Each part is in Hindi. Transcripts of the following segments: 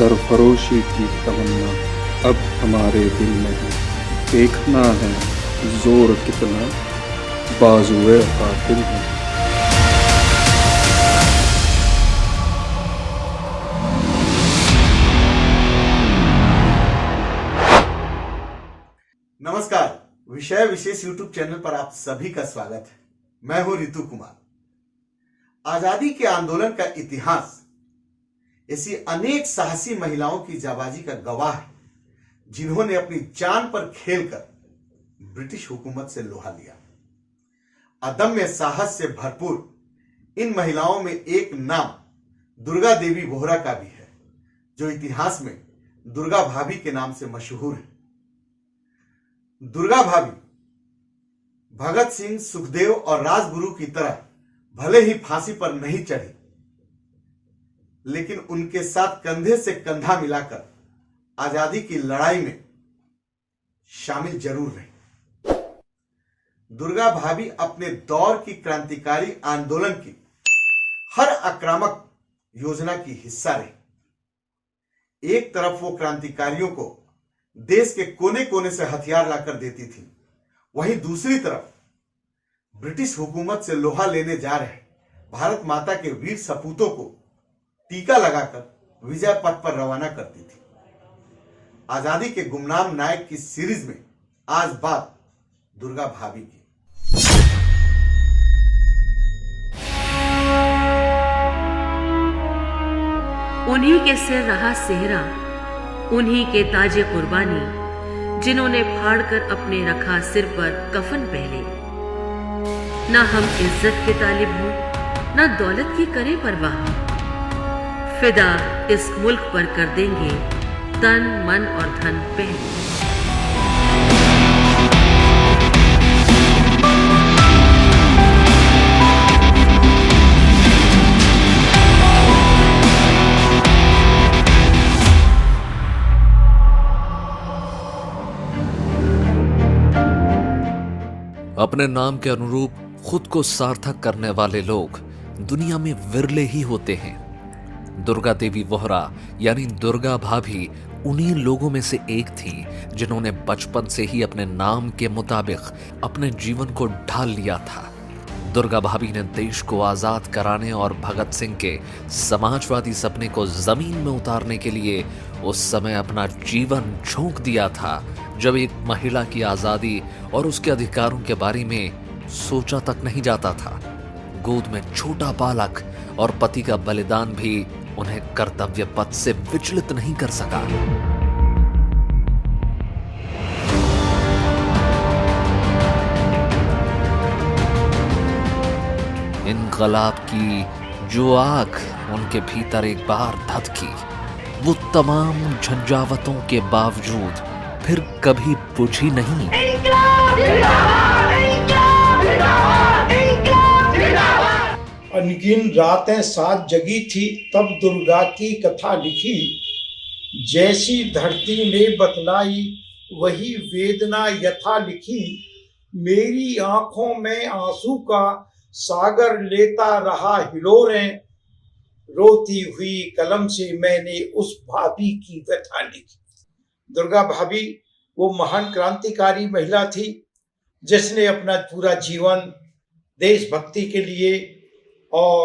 सरफरोशी की तमन्ना अब हमारे दिल में है। देखना है जोर कितना बाजुए कातिल है। नमस्कार, विषय विशेष यूट्यूब चैनल पर आप सभी का स्वागत है। मैं हूं रितु कुमार। आजादी के आंदोलन का इतिहास ऐसी अनेक साहसी महिलाओं की जाबाजी का गवाह है, जिन्होंने अपनी जान पर खेलकर ब्रिटिश हुकूमत से लोहा लिया। अदम्य साहस से भरपूर इन महिलाओं में एक नाम दुर्गा देवी बोहरा का भी है, जो इतिहास में दुर्गा भाभी के नाम से मशहूर है। दुर्गा भाभी भगत सिंह, सुखदेव और राजगुरु की तरह भले ही फांसी पर नहीं चढ़ी, लेकिन उनके साथ कंधे से कंधा मिलाकर आजादी की लड़ाई में शामिल जरूर रही। दुर्गा भाभी अपने दौर की क्रांतिकारी आंदोलन की हर आक्रामक योजना की हिस्सा रही। एक तरफ वो क्रांतिकारियों को देश के कोने कोने से हथियार लाकर देती थी, वहीं दूसरी तरफ ब्रिटिश हुकूमत से लोहा लेने जा रहे भारत माता के वीर सपूतों को टीका लगाकर विजय पथ पर रवाना करती थी। आजादी के गुमनाम नायक की सीरीज में आज बात दुर्गा भाभी की। उन्हीं के सिर रहा सेहरा, उन्हीं के ताजे कुर्बानी, जिन्होंने फाड़कर अपने रखा सिर पर कफन पहले। ना हम इज्जत के तालिब हो, ना दौलत की करे परवाह, फिदा इस मुल्क पर कर देंगे तन मन और धन पहले। अपने नाम के अनुरूप खुद को सार्थक करने वाले लोग दुनिया में विरले ही होते हैं। दुर्गा देवी बोहरा यानी दुर्गा भाभी उन्हीं लोगों में से एक थी, जिन्होंने बचपन से ही अपने नाम के मुताबिक अपने जीवन को ढाल लिया था। दुर्गा भाभी ने देश को आजाद कराने और भगत सिंह के समाजवादी सपने को जमीन में उतारने के लिए उस समय अपना जीवन झोंक दिया था, जब एक महिला की आजादी और उसके अधिकारों के बारे में सोचा तक नहीं जाता था। गोद में छोटा बालक और पति का बलिदान भी उन्हें कर्तव्य पथ से विचलित नहीं कर सका। इनकलाब की जो आग उनके भीतर एक बार धधकी, वो तमाम झंझावतों के बावजूद फिर कभी बुझी नहीं। अनगिन रातें साथ जगी थी, तब दुर्गा की कथा लिखी। जैसी धरती ने बतलाई, वही वेदना यथा लिखी। मेरी आंखों में आंसू का सागर लेता रहा हिलोरें, रोती हुई कलम से मैंने उस भाभी की व्यथा लिखी। दुर्गा भाभी वो महान क्रांतिकारी महिला थी, जिसने अपना पूरा जीवन देशभक्ति के लिए और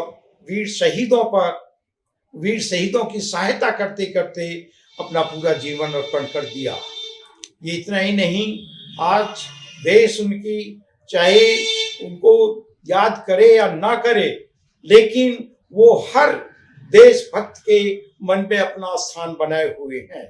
वीर शहीदों की सहायता करते करते अपना पूरा जीवन अर्पण कर दिया। ये इतना ही नहीं, आज देश उनकी चाहे उनको याद करे या ना करे, लेकिन वो हर देशभक्त के मन में अपना स्थान बनाए हुए हैं।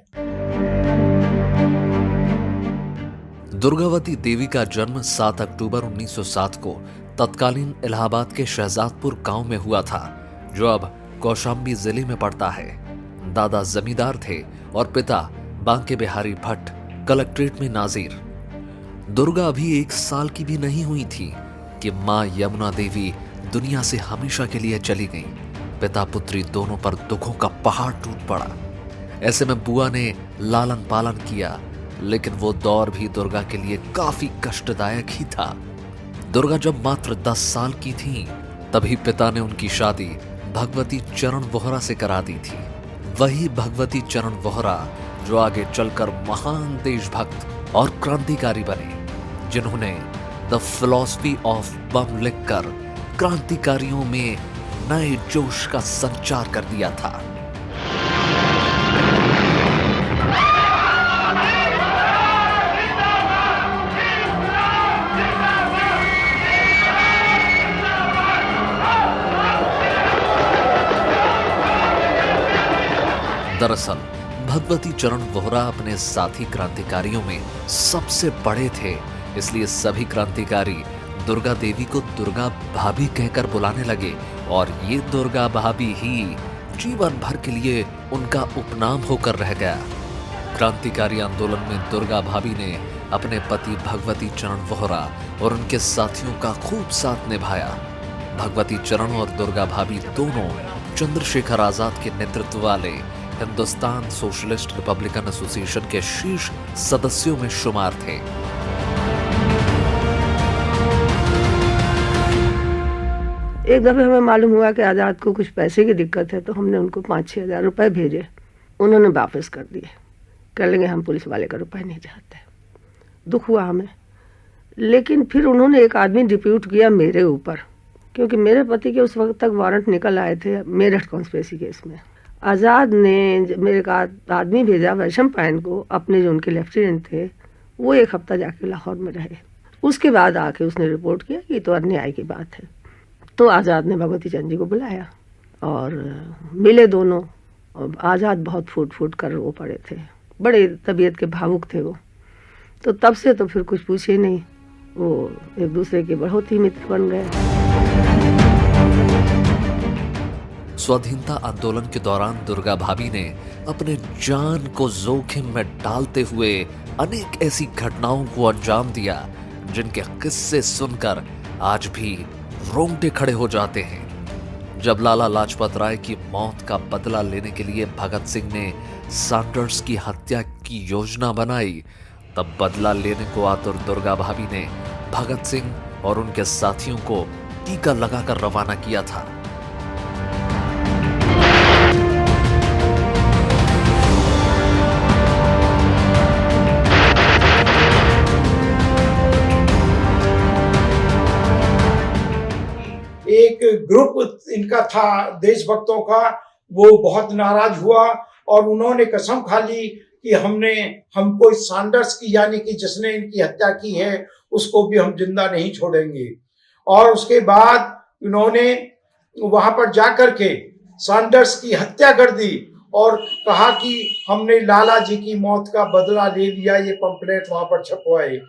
दुर्गावती देवी का जन्म 7 अक्टूबर 1907 को तत्कालीन इलाहाबाद के शहजादपुर गांव में हुआ था, जो अब कौशाम्बी जिले में पड़ता है। दादा जमींदार थे और पिता बांके बिहारी भट्ट कलेक्ट्रेट में नाजिर। दुर्गा अभी 1 साल की भी नहीं हुई थी कि मां यमुना देवी दुनिया से हमेशा के लिए चली गई। पिता पुत्री दोनों पर दुखों का पहाड़ टूट पड़ा। ऐसे में बुआ ने लालन पालन किया, लेकिन वो दौर भी दुर्गा के लिए काफी कष्टदायक ही था। दुर्गा जब मात्र 10 साल की थी, तभी पिता ने उनकी शादी भगवती चरण बोहरा से करा दी थी। वही भगवती चरण वोहरा जो आगे चलकर महान देशभक्त और क्रांतिकारी बने, जिन्होंने द फिलॉसफी ऑफ बम लिखकर क्रांतिकारियों में नए जोश का संचार कर दिया था। दरअसल भगवती चरण वोहरा अपने साथी क्रांतिकारियों में सबसे बड़े थे, इसलिए सभी क्रांतिकारी दुर्गा देवी को दुर्गा भाभी कहकर बुलाने लगे और ये दुर्गा भाभी ही जीवन भर के लिए उनका उपनाम होकर रह गया। क्रांतिकारी आंदोलन में दुर्गा भाभी ने अपने पति भगवती चरण वोहरा और उनके साथियों का खूब साथ निभाया। भगवती चरण और दुर्गा भाभी दोनों चंद्रशेखर आजाद के नेतृत्व वाले हिंदुस्तान सोशलिस्ट रिपब्लिकन एसोसिएशन के शीर्ष सदस्यों में शुमार थे। एक दफे हमें मालूम हुआ कि आजाद को कुछ पैसे की दिक्कत है, तो हमने उनको 5-6 हज़ार रुपए भेजे। उन्होंने वापस कर दिए, कह लेंगे हम पुलिस वाले का रुपए नहीं चाहते। दुख हुआ हमें, लेकिन फिर उन्होंने एक आदमी डिप्यूट किया मेरे ऊपर, क्योंकि मेरे पति के उस वक्त तक वारंट निकल आए थे मेरठ कॉन्स्पिरेसी केस में। आज़ाद ने मेरे का आदमी भेजा वैशम पायन को, अपने जो उनके लेफ्टिनेंट थे, वो 1 हफ्ता जाके लाहौर में रहे। उसके बाद आके उसने रिपोर्ट किया कि तो अन्याय की बात है। तो आज़ाद ने भगवती चंद जी को बुलाया और मिले दोनों। और आज़ाद बहुत फूट फूट कर रो पड़े थे, बड़े तबीयत के भावुक थे वो। तो तब से तो फिर कुछ पूछे नहीं, वो एक दूसरे के बहुत ही मित्र बन गए। स्वाधीनता आंदोलन के दौरान दुर्गा भाभी ने अपने जान को जोखिम में डालते हुए अनेक ऐसी घटनाओं को अंजाम दिया जिनके किस्से सुनकर आज भी रोंगटे खड़े हो जाते हैं। जब लाला लाजपत राय की मौत का बदला लेने के लिए भगत सिंह ने सैंडर्स की हत्या की योजना बनाई, तब बदला लेने को आतुर दुर्गा भाभी ने भगत सिंह और उनके साथियों को टीका लगाकर रवाना किया था। एक ग्रुप इनका था देशभक्तों का, वो बहुत नाराज हुआ और उन्होंने कसम खा ली कि हमको इस सैंडर्स की, यानी कि जिसने इनकी हत्या की है, उसको भी हम जिंदा नहीं छोड़ेंगे। और उसके बाद उन्होंने वहां पर जाकर के सैंडर्स की हत्या कर दी और कहा कि हमने लाला जी की मौत का बदला ले लिया। ये पंपलेट वहां पर छपवाए।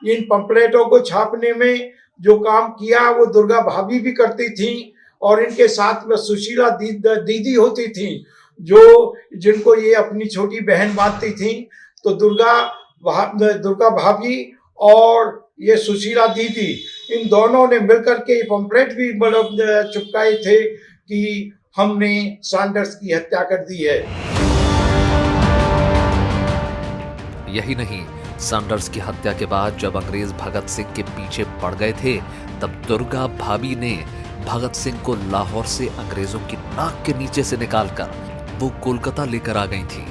इन पंपलेटों को छापने में जो काम किया वो दुर्गा भाभी भी करती थी और इनके साथ में सुशीला दीदी होती थी, जो जिनको ये अपनी छोटी बहन मानती थी। तो दुर्गा भाभी और ये सुशीला दीदी, इन दोनों ने मिलकर के ये पंपलेट भी चिपकाए थे कि हमने सैंडर्स की हत्या कर दी है। यही नहीं, सैंडर्स की हत्या के बाद जब अंग्रेज भगत सिंह के पीछे पड़ गए थे, तब दुर्गा भाभी ने भगत सिंह को लाहौर से अंग्रेजों की नाक के नीचे से निकालकर वो कोलकाता लेकर आ गई थी।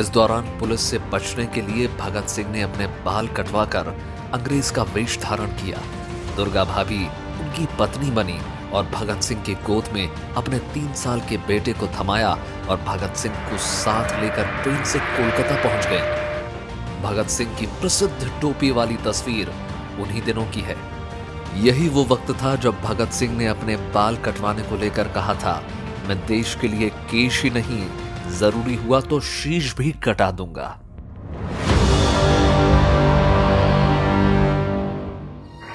इस दौरान पुलिस से बचने के लिए भगत सिंह ने अपने बाल कटवाकर अंग्रेज का वेश धारण किया। दुर्गा भाभी उनकी पत्नी बनी और भगत सिंह की गोद में अपने 3 साल के बेटे को थमाया और भगत सिंह को साथ लेकर ट्रेन से कोलकाता पहुंच गए। भगत सिंह की प्रसिद्ध टोपी वाली तस्वीर उन्हीं दिनों की है। यही वो वक्त था जब भगत सिंह ने अपने बाल कटवाने को लेकर कहा था, मैं देश के लिए केश ही नहीं, जरूरी हुआ तो शीश भी कटा दूंगा।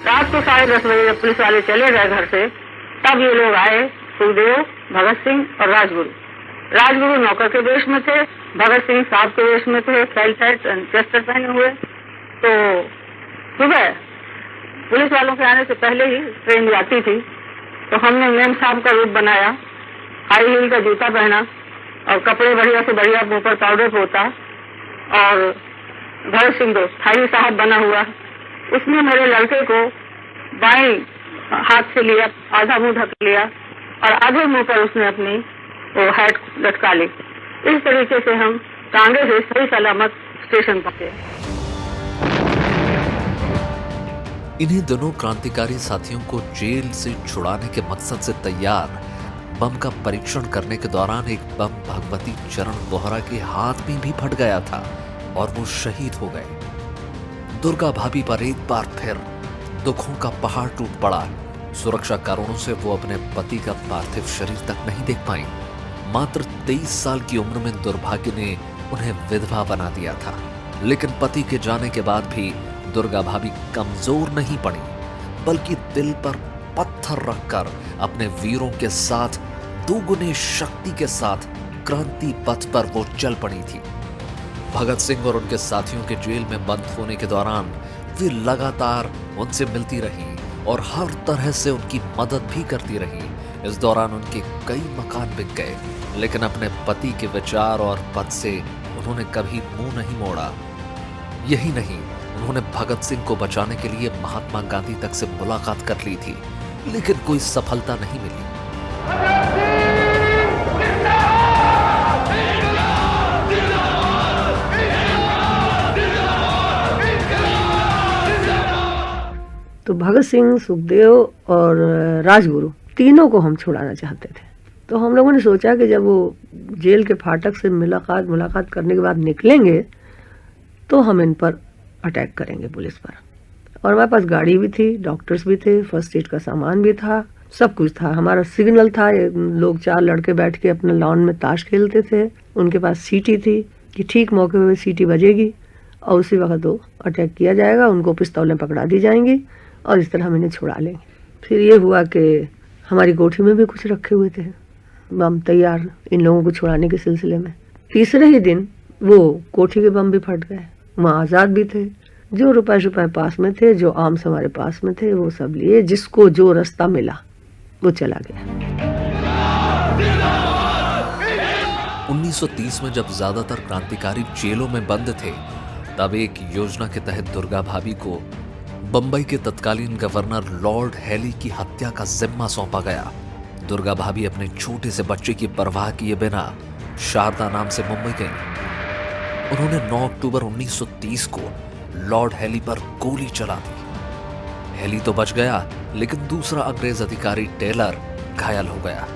रात को 10:30 बजे जब पुलिस वाले चले गए घर से, तब ये लोग आए, सुखदेव, भगत सिंह और राजगुरु नौकर के वेश में थे, भगत सिंह साहब के वेश में थे, फेल्ट हैट चेस्टर पहने हुए। तो सुबह पुलिस वालों के आने से पहले ही ट्रेन जाती थी, तो हमने मेम साहब का रूप बनाया, हाई हील का जूता पहना और कपड़े बढ़िया से बढ़िया, मुंह पर पाउडर पोता और भगत सिंह दोस्त थाई साहब बना हुआ। उसने मेरे लड़के को बाएं हाथ से लिया, आधा मुंह ढक लिया और आधे मुंह पर उसने अपनी वो हैट लटका ली इस तरीके से हम टांगे से सही सलामत स्टेशन पहुंचे। इन्हीं दिनों क्रांतिकारी साथियों को जेल से छुड़ाने के मकसद से तैयार बम का परीक्षण करने के दौरान एक बम भगवती चरण बोहरा के हाथ में भी फट गया था और वो शहीद हो गए। दुर्गा भाभी पर एक बार फिर दुखों का पहाड़ टूट पड़ा। सुरक्षा कारणों से वो अपने पति का पार्थिव शरीर तक नहीं देख पाई। मात्र 23 साल की उम्र में दुर्भाग्य ने उन्हें विधवा बना दिया था, लेकिन पति के जाने के बाद भी दुर्गा भाभी कमजोर नहीं पड़ी, बल्कि दिल पर पत्थर रखकर अपने वीरों के साथ दोगुने शक्ति के साथ क्रांति पथ पर वो चल पड़ी थी। भगत सिंह और उनके साथियों के जेल में बंद होने के दौरान वे लगातार उनसे मिलती रही और हर तरह से उनकी मदद भी करती रही। इस दौरान उनके कई मकान बिक गए, लेकिन अपने पति के विचार और पद से उन्होंने कभी मुंह नहीं मोड़ा। यही नहीं, उन्होंने भगत सिंह को बचाने के लिए महात्मा गांधी तक से मुलाकात कर ली थी, लेकिन कोई सफलता नहीं मिली। तो भगत सिंह, सुखदेव और राजगुरु तीनों को हम छुड़ाना चाहते थे। तो हम लोगों ने सोचा कि जब वो जेल के फाटक से मुलाकात करने के बाद निकलेंगे तो हम इन पर अटैक करेंगे, पुलिस पर। और हमारे पास गाड़ी भी थी, डॉक्टर्स भी थे, फर्स्ट एड का सामान भी था, सब कुछ था। हमारा सिग्नल था, लोग 4 लड़के बैठ के अपने लॉन में ताश खेलते थे। उनके पास सीटी थी कि ठीक मौके पे सीटी बजेगी और उसी वक्त वो अटैक किया जाएगा, उनको पिस्तौलें पकड़ा दी जाएंगी और इस तरह हम इन्हें छुड़ा लेंगे। फिर ये हुआ कि हमारी कोठी में भी कुछ रखे हुए थे बम तैयार इन लोगों को छुड़ाने के सिलसिले में। तीसरे ही दिन वो कोठी के बम भी फट गए। वहाँ आज़ाद भी थे, जो रुपए पास में थे, जो आर्म्स हमारे पास में थे, वो सब लिए। जिसको जो रास्ता मिला वो चला गया। 1930 में जब ज्यादातर क्रांतिकारी जेलों में बंद थे, तब एक योजना के तहत दुर्गा भाभी को बंबई के तत्कालीन गवर्नर लॉर्ड हैली की हत्या का जिम्मा सौंपा गया। दुर्गा भाभी अपने छोटे से बच्चे की परवाह किए बिना शारदा नाम से मुंबई गई। उन्होंने 9 अक्टूबर 1930 को लॉर्ड हैली पर गोली चला दी। हैली तो बच गया, लेकिन दूसरा अंग्रेज अधिकारी टेलर घायल हो गया।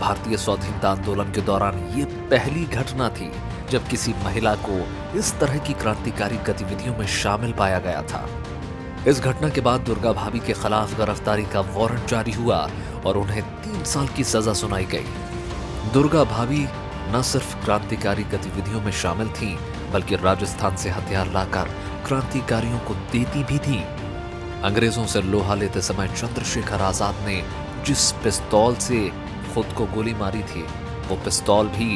भारतीय स्वाधीनता आंदोलन के दौरान ये पहली घटना थी जब किसी महिला को इस तरह की क्रांतिकारी गतिविधियों में शामिल पाया गया था। इस घटना के बाद दुर्गा भाभी के खिलाफ गिरफ्तारी का वारंट जारी हुआ और उन्हें 3 साल की सजा सुनाई गई। दुर्गा भाभी न सिर्फ क्रांतिकारी गतिविधियों में शामिल थी, बल्कि राजस्थान से हथियार लाकर क्रांतिकारियों को देती भी थी। अंग्रेजों से लोहा लेते समय चंद्रशेखर आजाद ने जिस पिस्तौल से खुद को गोली मारी थी, वो पिस्तौल भी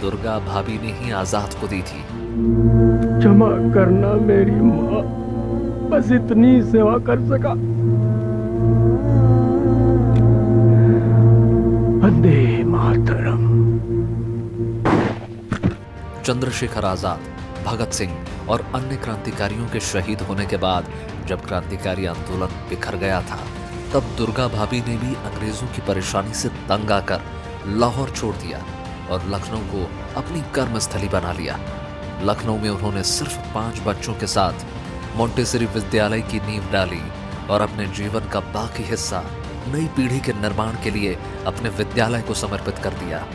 दुर्गा भाभी ने ही आजाद को दी थी। क्षमा करना मेरी माँ, बस इतनी सेवा कर सका। वंदे मातरम। चंद्रशेखर आजाद, भगत सिंह और अन्य क्रांतिकारियों के शहीद होने के बाद जब क्रांतिकारी आंदोलन बिखर गया था, तब दुर्गा भाभी ने भी अंग्रेजों की परेशानी से तंग आकर लाहौर छोड़ दिया और लखनऊ को अपनी कर्मस्थली बना लिया। लखनऊ में उन्होंने सिर्फ 5 बच्चों के साथ मोंटेसरी विद्यालय की नींव डाली और अपने जीवन का बाकी हिस्सा नई पीढ़ी के निर्माण के लिए अपने विद्यालय को समर्पित कर दिया।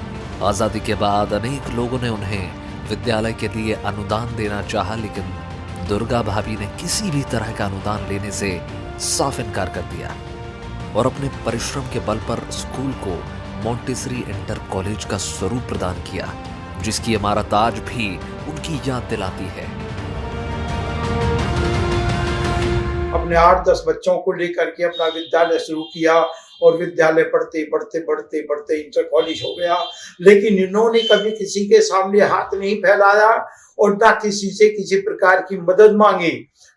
आजादी के बाद अनेक लोगों ने उन्हें विद्यालय के लिए अनुदान देना चाहा, लेकिन दुर्गा भाभी ने किसी भी तरह का अनुदान लेने से साफ इनकार कर दिया और अपने परिश्रम के बल पर स्कूल को मोंटेसरी इंटर कॉलेज का स्वरूप प्रदान किया, जिसकी इमारत आज भी उनकी याद दिलाती है। अपने 8-10 बच्चों को लेकर के अपना विद्यालय शुरू किया और विद्यालय पढ़ते इंटर कॉलेज हो गया। लेकिन इन्होंने कभी किसी के सामने हाथ नहीं फैलाया और ना किसी से किसी प्रकार की मदद मांगी।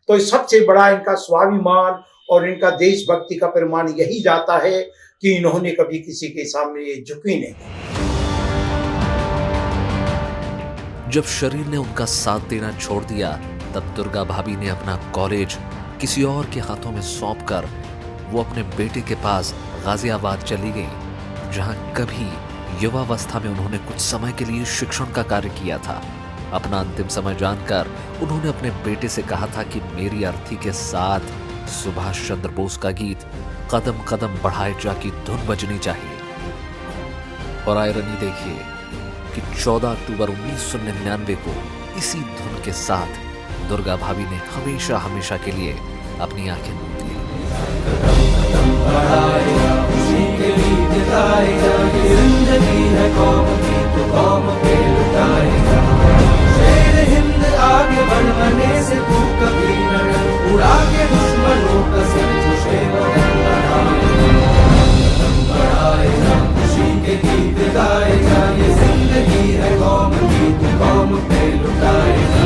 तो सबसे बड़ा इनका स्वाभिमान और इनका देशभक्ति का प्रमाण यही जाता है कि इन्होंने कभी किसी के सामने झुकी नहीं। जब शरीर ने उनका साथ देना छोड़ दिया, तब दुर्गा भाभी ने अपना कॉलेज किसी और के हाथों में सौंपकर वो अपने बेटे के पास गाजियाबाद चली गई, जहां कभी युवावस्था में उन्होंने कुछ समय के लिए शिक्षण का कार्य किया था। अपना अंतिम समय जानकर उन्होंने अपने बेटे से कहा था कि मेरी अर्थी के साथ सुभाष चंद्र बोस का गीत कदम कदम बढ़ाए जा की धुन बजनी चाहिए। और आयरनी देखिए कि 14 अक्टूबर 1999 को इसी धुन के साथ दुर्गा भाभी ने हमेशा हमेशा के लिए अपनी आंखें मूंद ली। जिंदगी है कौम की तो कौम पे लुटाएगा, शेर हिंद आगे बढ़ने से तू कभी न डर, उड़ा के दुश्मनों का सर जो शेर बढ़ाएगा, खुशी के गीत गाएगा, ये जिंदगी है कौम की तो कौम पे लुटाएगा।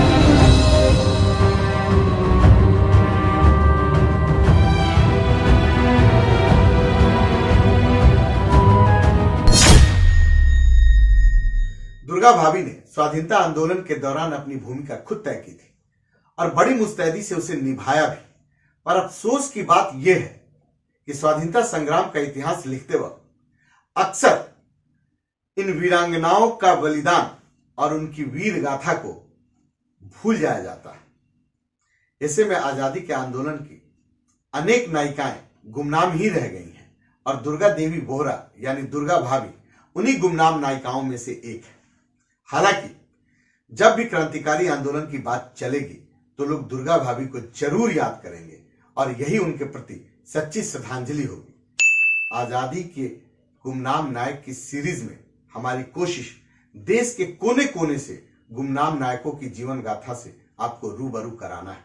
दुर्गा भाभी ने स्वाधीनता आंदोलन के दौरान अपनी भूमिका खुद तय की थी और बड़ी मुस्तैदी से उसे निभाया भी। पर अफसोस की बात यह है कि स्वाधीनता संग्राम का इतिहास लिखते वक्त अक्सर इन वीरांगनाओं का बलिदान और उनकी वीर गाथा को भूल जाया जाता है। ऐसे में आजादी के आंदोलन की अनेक नायिकाएं गुमनाम ही रह गई हैं और दुर्गा देवी बोहरा यानी दुर्गा भाभी उन्हीं गुमनाम नायिकाओं में से एक है। हालांकि जब भी क्रांतिकारी आंदोलन की बात चलेगी तो लोग दुर्गा भाभी को जरूर याद करेंगे और यही उनके प्रति सच्ची श्रद्धांजलि होगी। आजादी के गुमनाम नायक की सीरीज में हमारी कोशिश देश के कोने कोने से गुमनाम नायकों की जीवन गाथा से आपको रूबरू कराना है।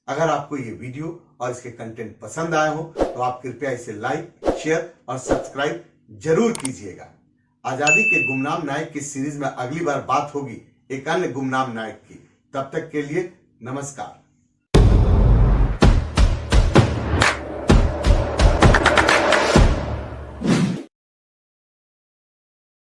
अगर आपको ये वीडियो और इसके कंटेंट पसंद आए हो तो आप कृपया इसे लाइक, शेयर और सब्सक्राइब जरूर कीजिएगा। आजादी के गुमनाम नायक की सीरीज में अगली बार बात होगी एक अन्य गुमनाम नायक की। तब तक के लिए नमस्कार।